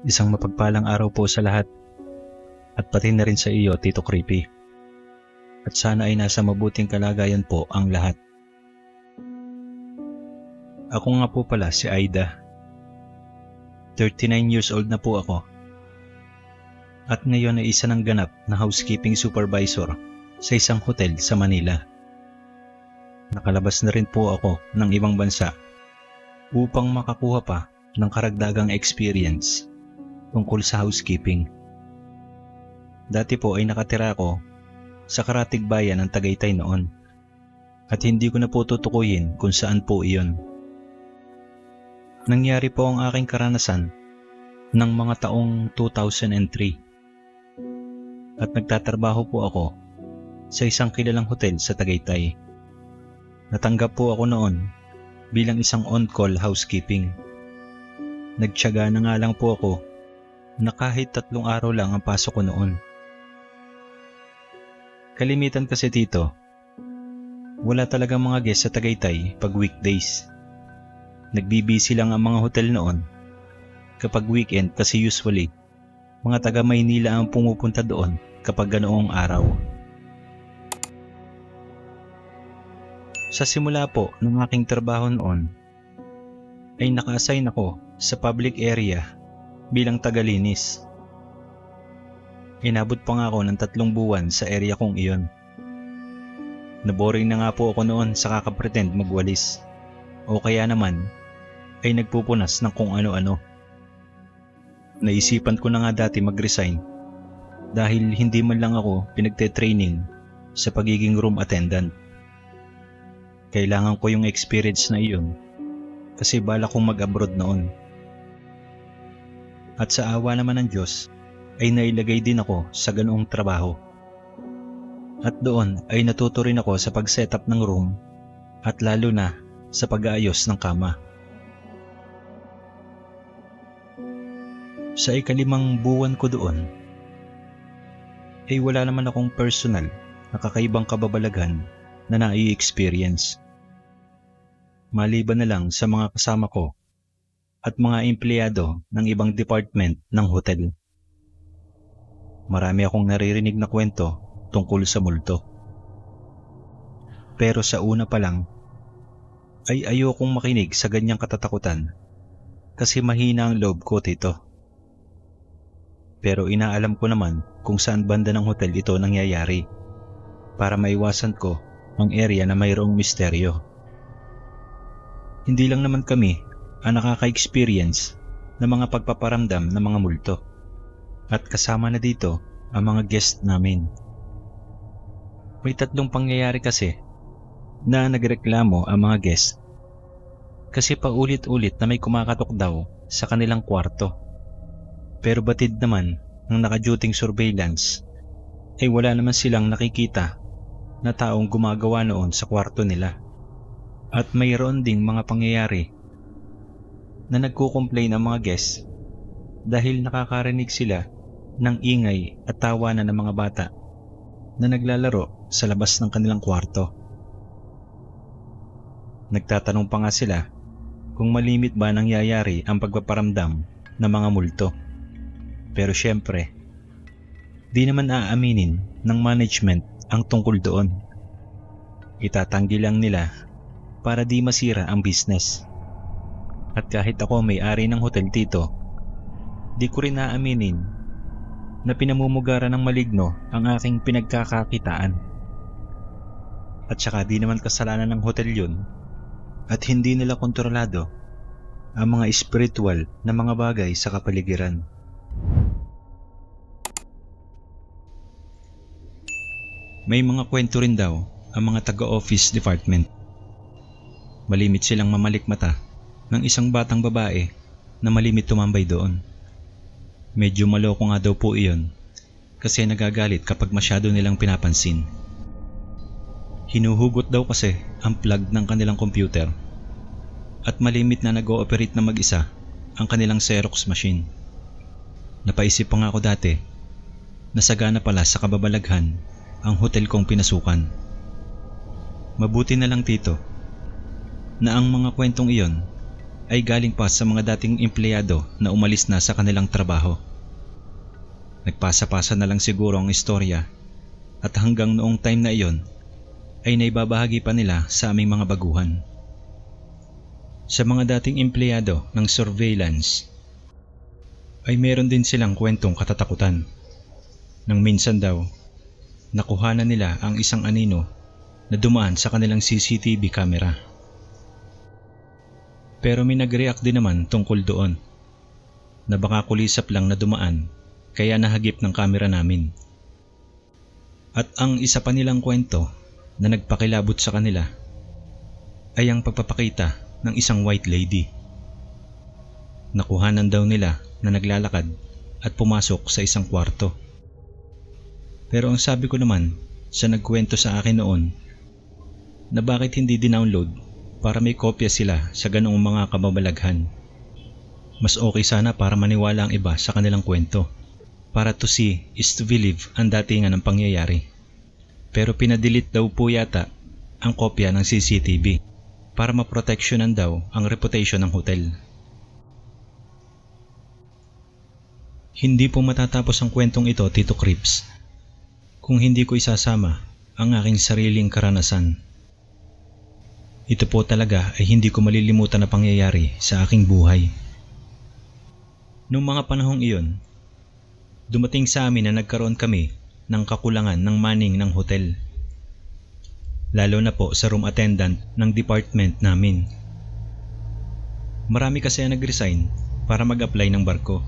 Isang mapagpalang araw po sa lahat at pati na rin sa iyo, Tito Creepy. At sana ay nasa mabuting kalagayan po ang lahat. Ako nga po pala si Aida. 39 years old na po ako. At ngayon ay isa ng ganap na housekeeping supervisor sa isang hotel sa Manila. Nakalabas na rin po ako ng ibang bansa upang makakuha pa ng karagdagang experience tungkol sa housekeeping. Dati po ay nakatira ako sa karatig bayan ng Tagaytay noon at hindi ko na po tutukuyin kung saan po iyon. Nangyari po ang aking karanasan ng mga taong 2003 at nagtatrabaho po ako sa isang kilalang hotel sa Tagaytay. Natanggap po ako noon bilang isang on-call housekeeping. Nagtiyaga na nga lang po ako na kahit 3 araw lang ang pasok ko noon. Kalimitan kasi dito, wala talagang mga guest sa Tagaytay pag weekdays. Nagbibisi lang ang mga hotel noon kapag weekend kasi usually mga taga Maynila ang pumupunta doon kapag ganoong araw. Sa simula po ng aking trabaho noon ay naka-assign ako sa public area bilang tagalinis. Inabot pa nga ako ng 3 buwan sa area kong iyon. Naboring na nga po ako noon sa kakapretend magwalis o kaya naman ay nagpupunas ng kung ano-ano. Naisipan ko na nga dati mag-resign dahil hindi man lang ako pinagte-training sa pagiging room attendant. Kailangan ko yung experience na iyon kasi balak kong mag-abroad noon. At sa awa naman ng Diyos ay nailagay din ako sa ganoong trabaho. At doon ay natuto rin ako sa pag-setup ng room at lalo na sa pag-aayos ng kama. Sa ika-5 buwan ko doon ay wala naman akong personal na kakaibang kababalaghan na nai-experience. Maliban na lang sa mga kasama ko at mga empleyado ng ibang department ng hotel. Marami akong naririnig na kwento tungkol sa multo. Pero sa una pa lang ay ayokong makinig sa ganyang katatakutan kasi mahina ang loob ko, Tito. Pero inaalam ko naman kung saan banda ng hotel ito nangyayari para maiwasan ko ang area na mayroong misteryo. Hindi lang naman kami ang nakaka-experience ng mga pagpaparamdam ng mga multo at kasama na dito ang mga guest namin. May 3 pangyayari kasi na nagreklamo ang mga guest kasi paulit-ulit na may kumakatok daw sa kanilang kwarto. Pero batid naman ng naka-duty surveillance ay wala naman silang nakikita na taong gumagawa noon sa kwarto nila. At mayroon ding mga pangyayari na nagko-complain ang mga guests dahil nakakarinig sila ng ingay at tawanan ng mga bata na naglalaro sa labas ng kanilang kwarto. Nagtatanong pa nga sila kung malimit ba nangyayari ang pagpaparamdam ng mga multo. Pero syempre, di naman aaminin ng management ang tungkol doon. Itatanggi lang nila para di masira ang business. At kahit ako may-ari ng hotel dito, di ko rin aaminin na pinamumugaran ng maligno ang aking pinagkakakitaan. At saka di naman kasalanan ng hotel yun at hindi nila kontrolado ang mga spiritual na mga bagay sa kapaligiran. May mga kwento rin daw ang mga taga-office department. Malimit silang mamalikmata ng isang batang babae na malimit tumambay doon. Medyo maloko nga daw po iyon kasi nagagalit kapag masyado nilang pinapansin. Hinuhugot daw kasi ang plug ng kanilang computer at malimit na nag-ooperate na mag-isa ang kanilang Xerox machine. Napaisip pa nga ako dati na sagana pala sa kababalaghan ang hotel kong pinasukan. Mabuti na lang, Tito, na ang mga kwentong iyon ay galing pa sa mga dating empleyado na umalis na sa kanilang trabaho. Nagpasa-pasa na lang siguro ang istorya at hanggang noong time na iyon ay naibabahagi pa nila sa aming mga baguhan. Sa mga dating empleyado ng surveillance ay meron din silang kwentong katatakutan. Nang minsan daw, nakuhanan nila ang isang anino na dumaan sa kanilang CCTV camera. Pero may nag-react din naman tungkol doon na baka kulisap lang na dumaan kaya nahagip ng camera namin. At ang isa pa nilang kwento na nagpakilabot sa kanila ay ang pagpapakita ng isang white lady. Nakuhanan daw nila na naglalakad at pumasok sa isang kwarto. Pero ang sabi ko naman sa nagkwento sa akin noon na bakit hindi dinownload para may kopya sila sa ganoong mga kababalaghan. Mas okay sana para maniwala ang iba sa kanilang kwento. Para to see is to believe ang datingan ng pangyayari. Pero pinadelete daw po yata ang kopya ng CCTV para maproteksyonan daw ang reputation ng hotel. Hindi po matatapos ang kwentong ito, Tito Crips, kung hindi ko isasama ang aking sariling karanasan. Ito po talaga ay hindi ko malilimutan na pangyayari sa aking buhay. Noong mga panahong iyon, dumating sa amin na nagkaroon kami ng kakulangan ng manning ng hotel. Lalo na po sa room attendant ng department namin. Marami kasi ang nag-resign para mag-apply ng barko.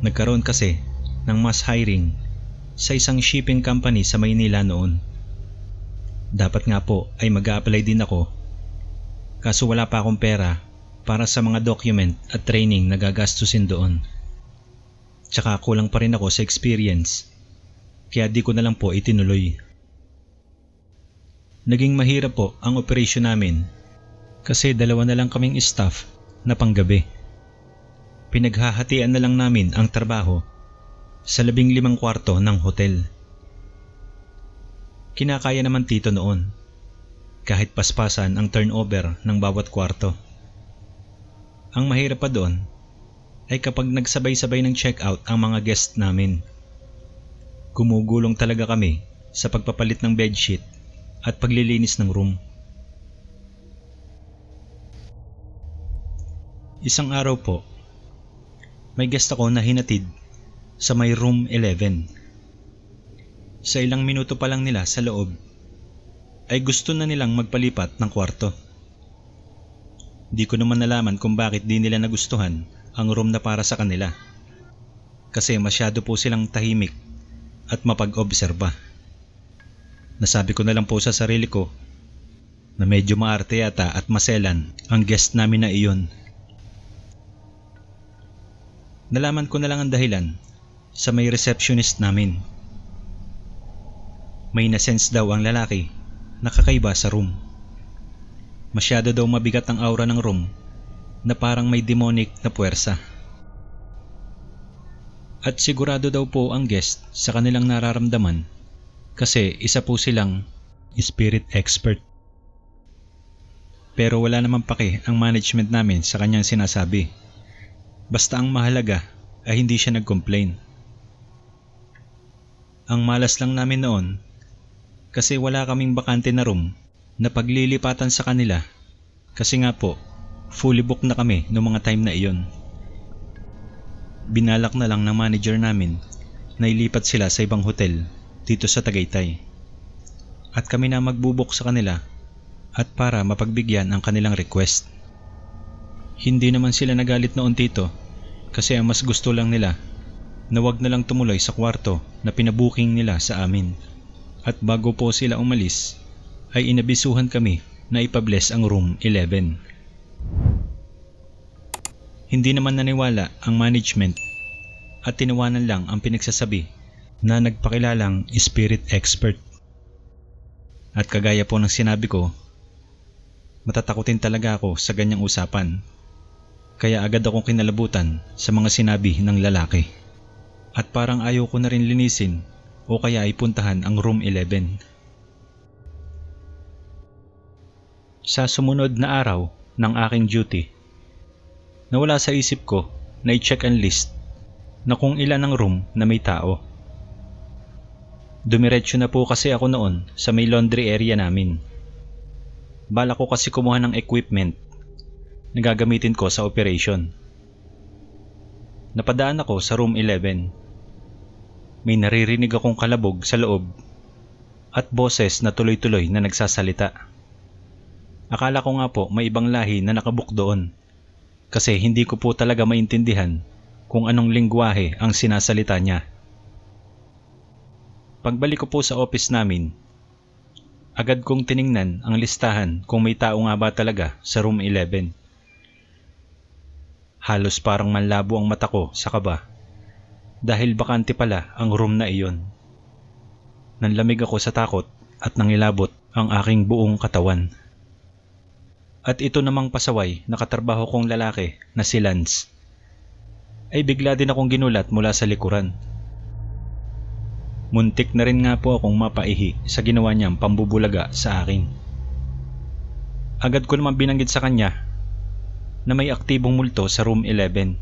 Nagkaroon kasi ng mass hiring sa isang shipping company sa Maynila noon. Dapat nga po ay mag-a-apply din ako, kaso wala pa akong pera para sa mga document at training na gagastusin doon. Tsaka kulang pa rin ako sa experience, kaya di ko na lang po itinuloy. Naging mahirap po ang operasyon namin kasi 2 na lang kaming staff na panggabi. Pinaghahatian na lang namin ang trabaho sa 15 kwarto ng hotel. Kinakaya naman Tito noon, kahit paspasan ang turnover ng bawat kwarto. Ang mahirap pa doon ay kapag nagsabay-sabay ng check-out ang mga guest namin. Gumugulong talaga kami sa pagpapalit ng bedsheet at paglilinis ng room. Isang araw po, may guest ako na hinatid sa may room 11. Sa ilang minuto pa lang nila sa loob, ay gusto na nilang magpalipat ng kwarto. Di ko naman nalaman kung bakit di nila nagustuhan ang room na para sa kanila. Kasi masyado po silang tahimik at mapag-obserba. Nasabi ko na lang po sa sarili ko na medyo maarte yata at maselan ang guest namin na iyon. Nalaman ko na lang ang dahilan sa may receptionist namin. May nasense daw ang lalaki na kakaiba sa room. Masyado daw mabigat ang aura ng room na parang may demonic na puwersa. At sigurado daw po ang guest sa kanilang nararamdaman kasi isa po silang spirit expert. Pero wala namang pake ang management namin sa kanyang sinasabi. Basta ang mahalaga ay hindi siya nag-complain. Ang malas lang namin noon kasi wala kaming bakante na room na paglilipatan sa kanila kasi nga po fully booked na kami noong mga time na iyon. Binalak na lang ng manager namin na ilipat sila sa ibang hotel dito sa Tagaytay at kami na magbubuk sa kanila at para mapagbigyan ang kanilang request. Hindi naman sila nagalit noon Tito kasi ang mas gusto lang nila na wag na lang tumuloy sa kwarto na pinabuking nila sa amin. At bago po sila umalis, ay inabisuhan kami na ipabless ang room 11. Hindi naman naniwala ang management at tinawanan lang ang pinagsasabi na nagpakilalang spirit expert. At kagaya po ng sinabi ko, matatakutin talaga ako sa ganyang usapan. Kaya agad akong kinalabutan sa mga sinabi ng lalaki. At parang ayaw ko na rin linisin o kaya ipuntahan ang room 11. Sa sumunod na araw ng aking duty, Nawala sa isip ko na i-check ang list na kung ilan ang room na may tao. Dumiretso na po kasi ako noon sa may laundry area namin. Bala ko kasi kumuha ng equipment na gagamitin ko sa operation. Napadaan ako sa room 11. May naririnig akong kalabog sa loob at boses na tuloy-tuloy na nagsasalita. Akala ko nga po may ibang lahi na nakabook doon kasi hindi ko po talaga maintindihan kung anong lingwahe ang sinasalita niya. Pagbalik ko po sa office namin, agad kong tiningnan ang listahan kung may tao nga ba talaga sa room 11. Halos parang manlabo ang mata ko sa kaba dahil bakante pala ang room na iyon. Nanlamig ako sa takot at nangilabot ang aking buong katawan. At ito namang pasaway na katrabaho kong lalaki na si Lance ay bigla din akong ginulat mula sa likuran. Muntik na rin nga po akong mapaihi sa ginawa niyang pambubulaga sa akin. Agad ko naman binanggit sa kanya na may aktibong multo sa room 11.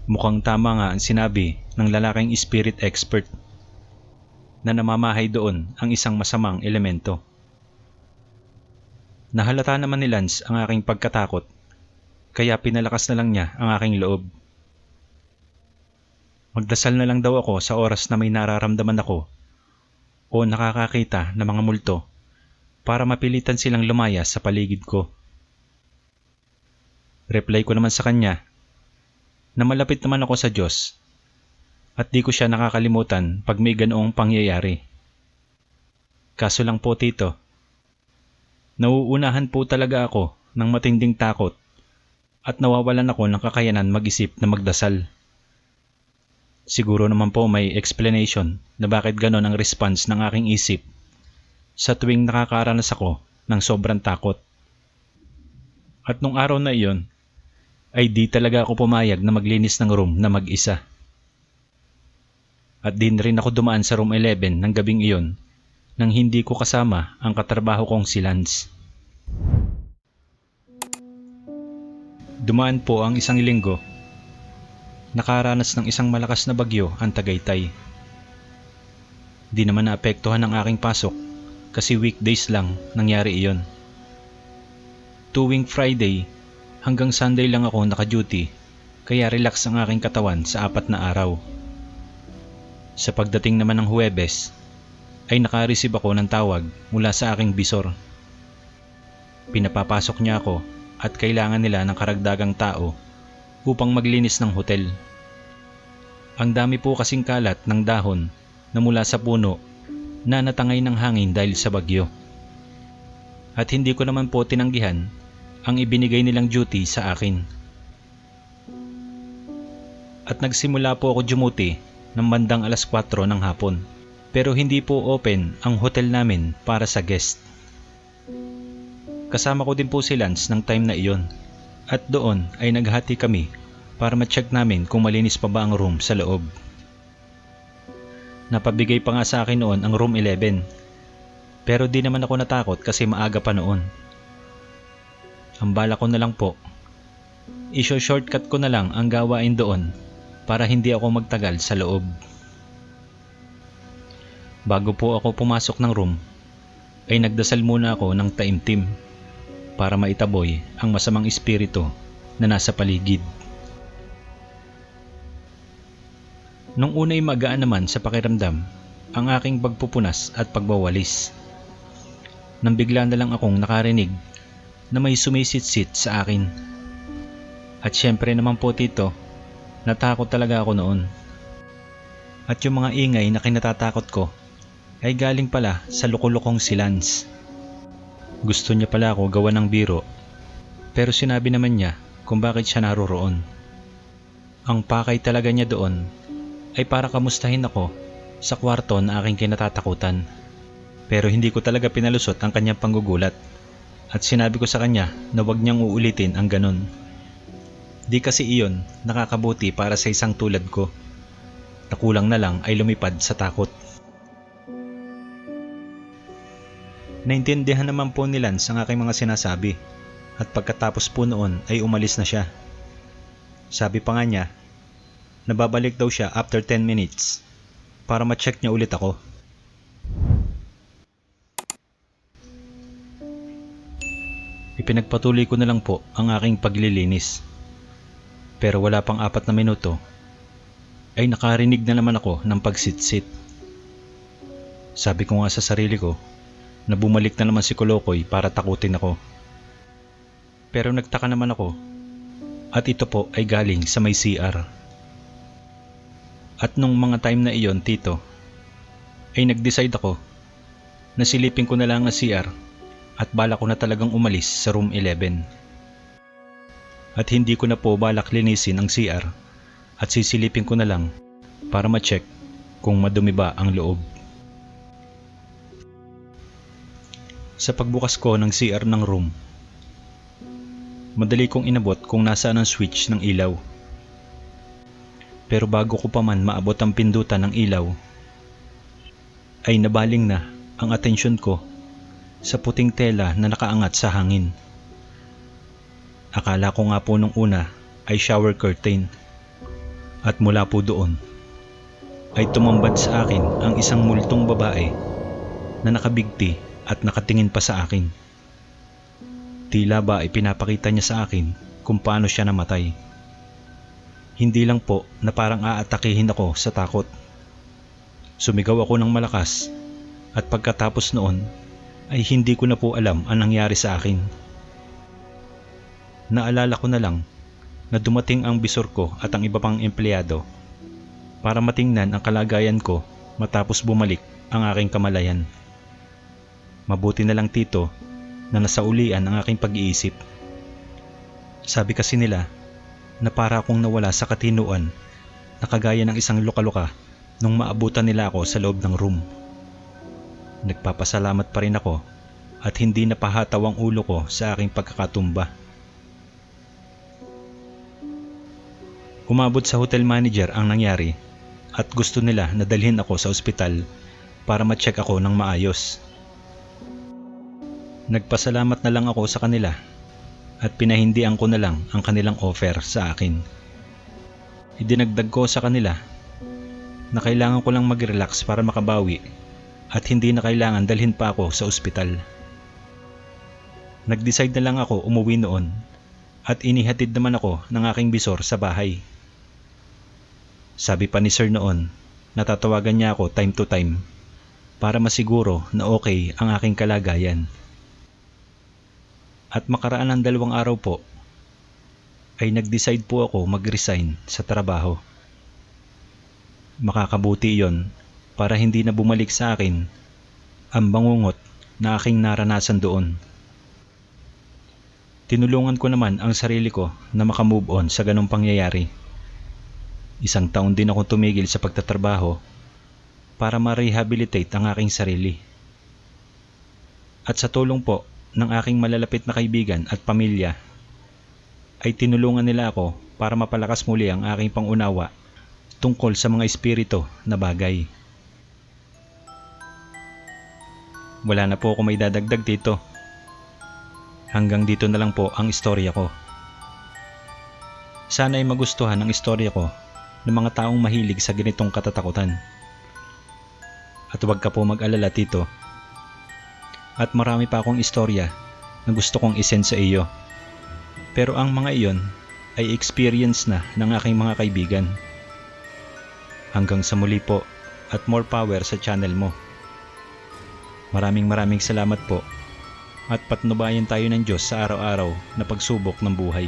Mukhang tama nga ang sinabi ng lalaking spirit expert na namamahay doon ang isang masamang elemento. Nahalata naman ni Lance ang aking pagkatakot kaya pinalakas na lang niya ang aking loob. Magdasal na lang daw ako sa oras na may nararamdaman ako o nakakakita ng mga multo para mapilitan silang lumaya sa paligid ko. Reply ko naman sa kanya na malapit naman ako sa Diyos at di ko siya nakakalimutan pag may ganoong pangyayari. Kaso lang po tito, nauunahan po talaga ako ng matinding takot at nawawalan ako ng kakayanan mag-isip na magdasal. Siguro naman po may explanation na bakit ganon ang response ng aking isip sa tuwing nakakaranas ako ng sobrang takot. At nung araw na iyon, ay di talaga ako pumayag na maglinis ng room na mag-isa. At din rin ako dumaan sa room 11 ng gabing iyon nang hindi ko kasama ang katrabaho kong si Lance. Dumaan po ang isang linggo. Nakaranas ng isang malakas na bagyo ang Tagaytay. Di naman naapektuhan ang aking pasok kasi weekdays lang nangyari iyon. Tuwing Friday hanggang Sunday lang ako naka-duty kaya relax ang aking katawan sa 4 na araw. Sa pagdating naman ng Huwebes ay naka-receive ako ng tawag mula sa aking bisor. Pinapapasok niya ako at kailangan nila ng karagdagang tao upang maglinis ng hotel. Ang dami po kasing kalat ng dahon na mula sa puno na natangay ng hangin dahil sa bagyo. At hindi ko naman po tinanggihan ang ibinigay nilang duty sa akin. At nagsimula po ako dumuti ng bandang 4:00 ng hapon. Pero hindi po open ang hotel namin para sa guest. Kasama ko din po si Lance ng time na iyon. At doon ay naghati kami para ma-check namin kung malinis pa ba ang room sa loob. Napabigay pa nga sa akin noon ang room 11. Pero di naman ako natakot kasi maaga pa noon. Ang bala ko na lang po, i-shortcut ko na lang ang gawain doon para hindi ako magtagal sa loob. Bago po ako pumasok ng room, ay nagdasal muna ako ng taimtim para maitaboy ang masamang espiritu na nasa paligid. Nung una'y magaan naman sa pakiramdam ang aking pagpupunas at pagwawalis. Nang bigla na lang akong nakarinig na may sumisit-sit sa akin. At syempre naman po tito, natakot talaga ako noon. At yung mga ingay na kinatatakot ko ay galing pala sa lukulukong si Lance. Gusto niya pala ako gawa ng biro, pero sinabi naman niya kung bakit siya naroroon. Ang pakay talaga niya doon ay para kamustahin ako sa kwarto na aking kinatatakutan. Pero hindi ko talaga pinalusot ang kanyang panggugulat at sinabi ko sa kanya na huwag niyang uulitin ang ganun. Di kasi iyon nakakabuti para sa isang tulad ko. Nakulang na lang ay lumipad sa takot. Naintindihan naman po ni Lance ang aking mga sinasabi at pagkatapos po noon ay umalis na siya. Sabi pa nga niya, nababalik daw siya after 10 minutes para ma-check niya ulit ako. Ipinagpatuloy ko na lang po ang aking paglilinis. Pero wala pang 4 na minuto ay nakarinig na naman ako ng pagsitsit. Sabi ko nga sa sarili ko na bumalik na naman si Kolokoy para takutin ako. Pero nagtaka naman ako at ito po ay galing sa may CR. At nung mga time na iyon, Tito, ay nag-decide ako na silipin ko na lang ang CR at bala ko na talagang umalis sa room 11. At hindi ko na po balak linisin ang CR at sisilipin ko na lang para ma-check kung madumi ba ang loob. Sa pagbukas ko ng CR ng room, madali kong inabot kung nasaan ang switch ng ilaw. Pero bago ko pa man maabot ang pindutan ng ilaw, ay nabaling na ang atensyon ko sa puting tela na nakaangat sa hangin. Akala ko nga po nung una ay shower curtain. At mula po doon ay tumambad sa akin ang isang multong babae na nakabigti at nakatingin pa sa akin. Tila ba ay pinapakita niya sa akin kung paano siya namatay. Hindi lang po na parang aatakihin ako sa takot. Sumigaw ako ng malakas at pagkatapos noon ay hindi ko na po alam ang nangyari sa akin. Naalala ko na lang na dumating ang bisor ko at ang iba pang empleyado para matingnan ang kalagayan ko matapos bumalik ang aking kamalayan. Mabuti na lang, Tito, na nasaulian ang aking pag-iisip. Sabi kasi nila na para akong nawala sa katinuan na kagaya ng isang luka-luka nung maabutan nila ako sa loob ng room. Nagpapasalamat pa rin ako at hindi napahataw ang ulo ko sa aking pagkakatumba. Umabot sa hotel manager ang nangyari at gusto nila na dalhin ako sa ospital para ma-check ako ng maayos. Nagpasalamat na lang ako sa kanila at pinahindian ko na lang ang kanilang offer sa akin. Idinagdag ko sa kanila na kailangan ko lang mag-relax para makabawi at hindi na kailangan dalhin pa ako sa ospital. Nag-decide na lang ako umuwi noon at inihatid naman ako ng aking bisor sa bahay. Sabi pa ni Sir noon na tatawagan niya ako time to time para masiguro na okay ang aking kalagayan. At makaraan ng 2 araw po ay nag-decide po ako mag-resign sa trabaho. Makakabuti iyon para hindi na bumalik sa akin ang bangungot na aking naranasan doon. Tinulungan ko naman ang sarili ko na makamove on sa ganong pangyayari. 1 taon din akong tumigil sa pagtatrabaho para ma-rehabilitate ang aking sarili. At sa tulong po ng aking malalapit na kaibigan at pamilya, ay tinulungan nila ako para mapalakas muli ang aking pangunawa tungkol sa mga espiritu na bagay. Wala na po ako may dadagdag dito. Hanggang dito na lang po ang istorya ko. Sana ay magustuhan ang istorya ko ng mga taong mahilig sa ganitong katatakutan. At huwag ka po mag-alala, Tito. At marami pa akong istorya na gusto kong isend sa iyo. Pero ang mga iyon ay experience na ng aking mga kaibigan. Hanggang sa muli po at more power sa channel mo. Maraming salamat po at patnubayan tayo ng Diyos sa araw-araw na pagsubok ng buhay.